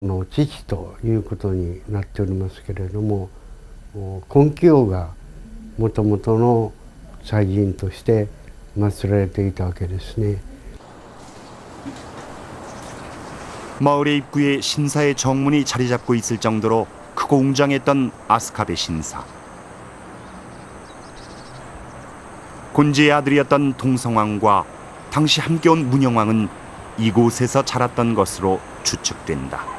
の父ということになっておりますけれども、根気王がもともとの祭神として祀られていたわけですね。 마을의 입구에 신사의 정문이 자리 잡고 있을 정도로 크고 웅장했던 아스카베 신사. 곤지의 아들이었던 동성왕과 당시 함께 온 문영왕은 이곳에서 자랐던 것으로 추측된다.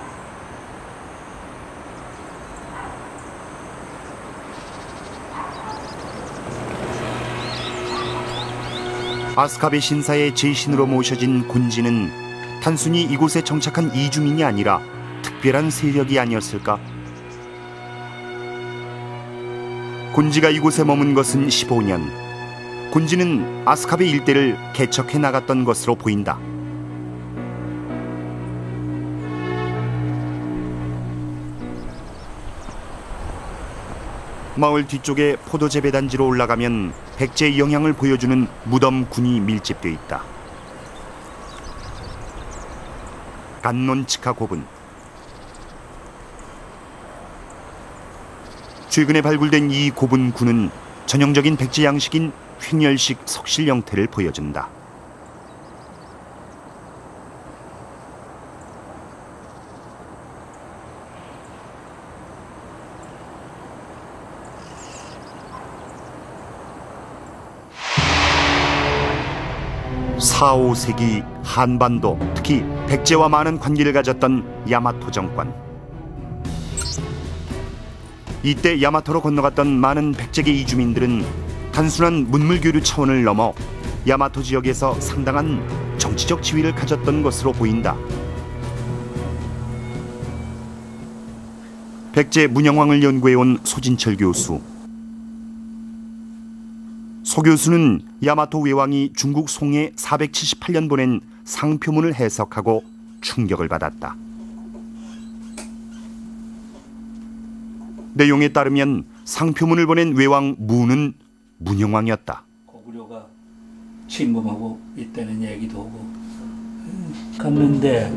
아스카베 신사의 제신으로 모셔진 곤지는 단순히 이곳에 정착한 이주민이 아니라 특별한 세력이 아니었을까? 곤지가 이곳에 머문 것은 15년. 곤지는 아스카베 일대를 개척해 나갔던 것으로 보인다. 마을 뒤쪽에 포도 재배 단지로 올라가면 백제의 영향을 보여주는 무덤군이 밀집돼 있다. 간논치카 고분. 최근에 발굴된 이 고분군은 전형적인 백제 양식인 횡렬식 석실 형태를 보여준다. 사, 5세기 한반도, 특히 백제와 많은 관계를 가졌던 야마토 정권. 이때 야마토로 건너갔던 많은 백제계 이주민들은 단순한 문물교류 차원을 넘어 야마토 지역에서 상당한 정치적 지위를 가졌던 것으로 보인다. 백제 문영왕을 연구해온 소진철 교수. 소 교수는 야마토 외왕이 중국 송에 478년 보낸 상표문을 해석하고 충격을 받았다. 내용에 따르면 상표문을 보낸 외왕 무는 문영왕이었다. 고구려가 침범하고 있다는 얘기도 오고 갔는데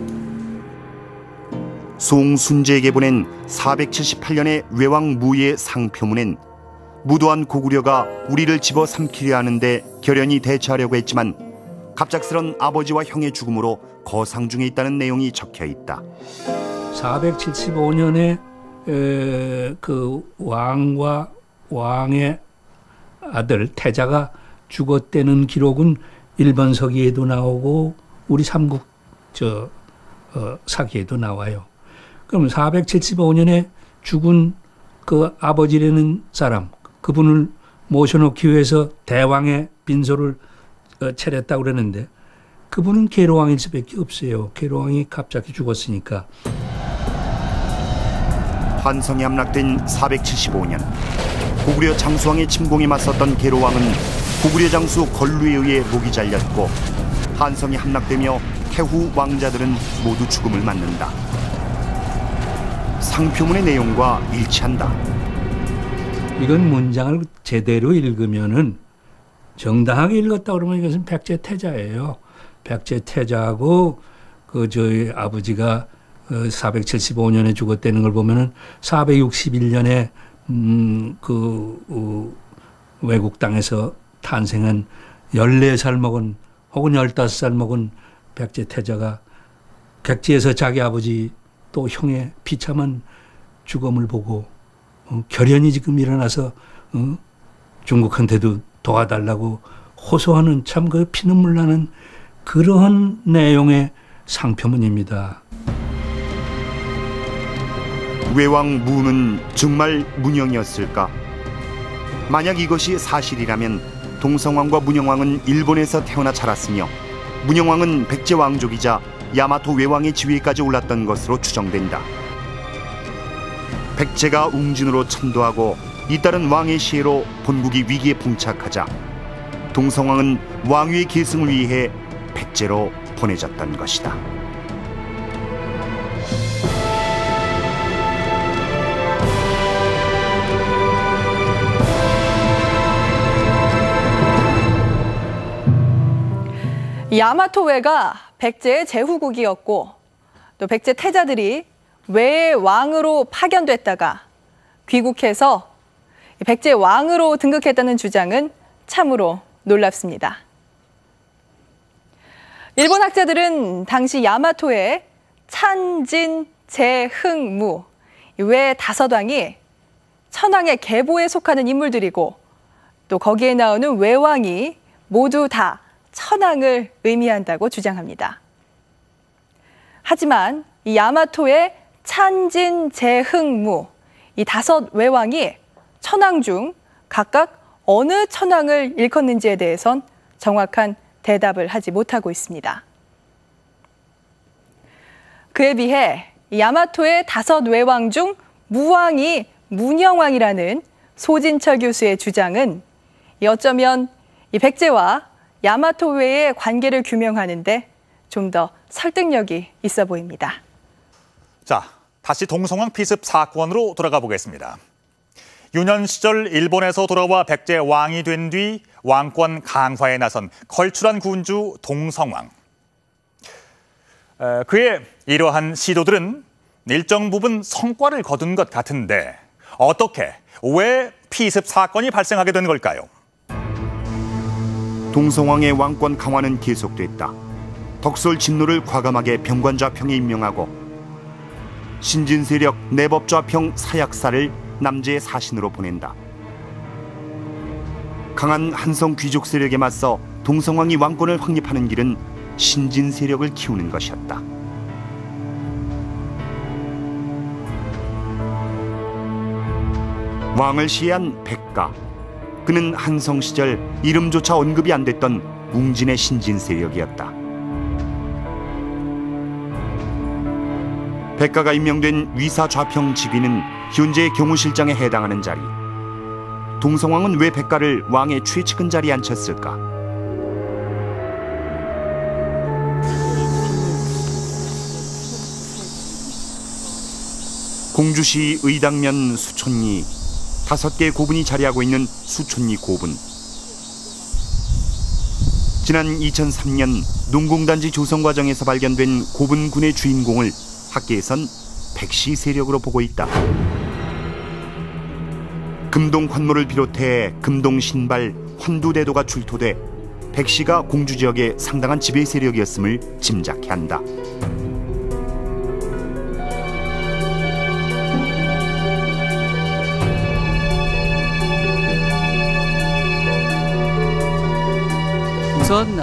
송순제에게 보낸 478년의 외왕 무의 상표문엔 무도한 고구려가 우리를 집어삼키려 하는데 결연히 대처하려고 했지만 갑작스런 아버지와 형의 죽음으로 거상 중에 있다는 내용이 적혀 있다. 475년에 그 왕과 왕의 아들 태자가 죽었다는 기록은 일본 서기에도 나오고 우리 삼국 사기에도 나와요. 그럼 475년에 죽은 그 아버지라는 사람, 그분을 모셔놓기 위해서 대왕의 빈소를 차렸다고 그러는데 그분은 계로왕일 수밖에 없어요. 계로왕이 갑자기 죽었으니까. 환성이 함락된 475년, 고구려 장수왕의 침공에 맞섰던 계로왕은 고구려 장수 걸루에 의해 목이 잘렸고 한성이 함락되며 태후 왕자들은 모두 죽음을 맞는다. 상표문의 내용과 일치한다. 이건 문장을 제대로 읽으면은 정당하게 읽었다 그러면 이것은 백제태자예요. 백제태자하고 그 저희 아버지가 475년에 죽었다는 걸 보면은 461년에 외국 땅에서 탄생한 14살 먹은 혹은 15살 먹은 백제태자가 객지에서 자기 아버지 또 형의 비참한 죽음을 보고 결연히 지금 일어나서 중국한테도 도와달라고 호소하는 참 그 피눈물 나는 그러한 내용의 상표문입니다. 외왕 무는 정말 문영이었을까? 만약 이것이 사실이라면 동성왕과 문영왕은 일본에서 태어나 자랐으며 문영왕은 백제 왕족이자 야마토 외왕의 지위까지 올랐던 것으로 추정된다. 백제가 웅진으로 천도하고 잇따른 왕의 시해로 본국이 위기에 봉착하자 동성왕은 왕위의 계승을 위해 백제로 보내졌던 것이다. 야마토웨가 백제의 제후국이었고 또 백제 태자들이 외의 왕으로 파견됐다가 귀국해서 백제 왕으로 등극했다는 주장은 참으로 놀랍습니다. 일본 학자들은 당시 야마토의 찬진, 제흥무 외 5왕이 천황의 계보에 속하는 인물들이고 또 거기에 나오는 외왕이 모두 다 천황을 의미한다고 주장합니다. 하지만 이 야마토의 찬진, 제흥무 이 5 외왕이 천황 중 각각 어느 천황을 일컫는지에 대해선 정확한 대답을 하지 못하고 있습니다. 그에 비해 야마토의 5 외왕 중 무왕이 문영왕이라는 소진철 교수의 주장은 어쩌면 이 백제와 야마토 외의 관계를 규명하는데 좀 더 설득력이 있어 보입니다. 자, 다시 동성왕 피습 사건으로 돌아가 보겠습니다. 유년 시절 일본에서 돌아와 백제 왕이 된 뒤 왕권 강화에 나선 걸출한 군주 동성왕. 그의 이러한 시도들은 일정 부분 성과를 거둔 것 같은데 어떻게, 왜 피습 사건이 발생하게 된 걸까요? 동성왕의 왕권 강화는 계속됐다. 덕설 진노를 과감하게 병관좌평에 임명하고 신진세력 내법좌평 사약사를 남제의 사신으로 보낸다. 강한 한성 귀족 세력에 맞서 동성왕이 왕권을 확립하는 길은 신진세력을 키우는 것이었다. 왕을 시해한 백가. 그는 한성 시절 이름조차 언급이 안 됐던 웅진의 신진세력이었다. 백가가 임명된 위사좌평 직위는 현재의 경호실장에 해당하는 자리. 동성왕은 왜 백가를 왕의 최측근 자리에 앉혔을까? 공주시 의당면 수촌리 5개의 고분이 자리하고 있는 수촌리 고분. 지난 2003년 농공단지 조성 과정에서 발견된 고분군의 주인공을 학계에선 백시 세력으로 보고 있다. 금동 관모를 비롯해 금동 신발, 환두대도가 출토돼 백시가 공주 지역의 상당한 지배 세력이었음을 짐작해 한다. 우선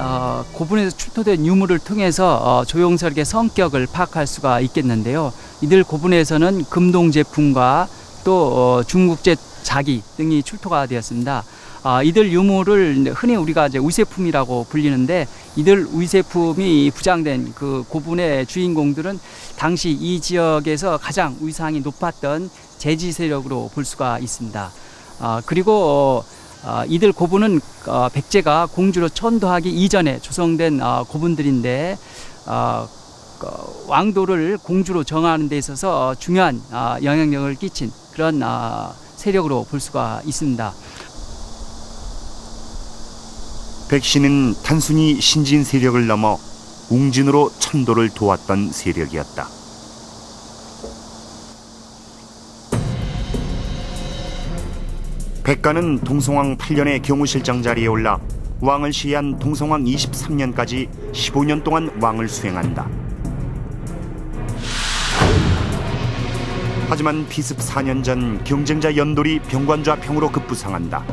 고분에서 출토된 유물을 통해서 조용설의 성격을 파악할 수가 있겠는데요. 이들 고분에서는 금동 제품과 또 중국제 자기 등이 출토가 되었습니다. 이들 유물을 흔히 우리가 이제 위세품이라고 불리는데 이들 위세품이 부장된 그 고분의 주인공들은 당시 이 지역에서 가장 위상이 높았던 제지 세력으로 볼 수가 있습니다. 그리고 이들 고분은 백제가 공주로 천도하기 이전에 조성된 고분들인데 왕도를 공주로 정하는 데 있어서 중요한 영향력을 끼친 그런 세력으로 볼 수가 있습니다. 백시는 단순히 신진 세력을 넘어 웅진으로 천도를 도왔던 세력이었다. 백가는 동성왕 8년의 경호실장 자리에 올라 왕을 시해한 동성왕 23년까지 15년 동안 왕을 수행한다. 하지만 피습 4년 전 경쟁자 연돌이 병관좌평으로 급부상한다.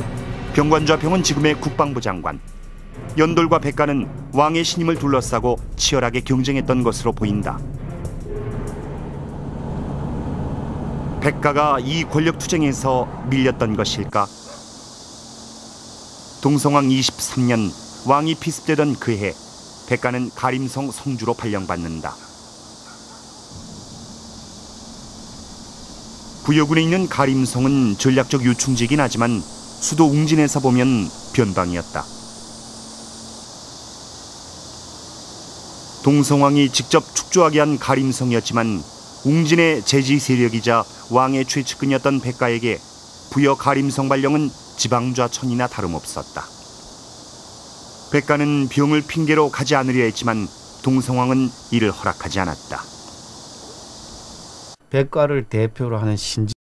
병관좌평은 지금의 국방부 장관. 연돌과 백가는 왕의 신임을 둘러싸고 치열하게 경쟁했던 것으로 보인다. 백가가 이 권력 투쟁에서 밀렸던 것일까? 동성왕 23년 왕이 피습되던 그해 백가는 가림성 성주로 발령받는다. 구여군에 있는 가림성은 전략적 요충지이긴 하지만 수도 웅진에서 보면 변방이었다. 동성왕이 직접 축조하게 한 가림성이었지만 웅진의 제지 세력이자 왕의 최측근이었던 백가에게 부여 가림성 발령은 지방좌천이나 다름없었다. 백가는 병을 핑계로 가지 않으려 했지만 동성왕은 이를 허락하지 않았다. 백과를 대표로 하는 신진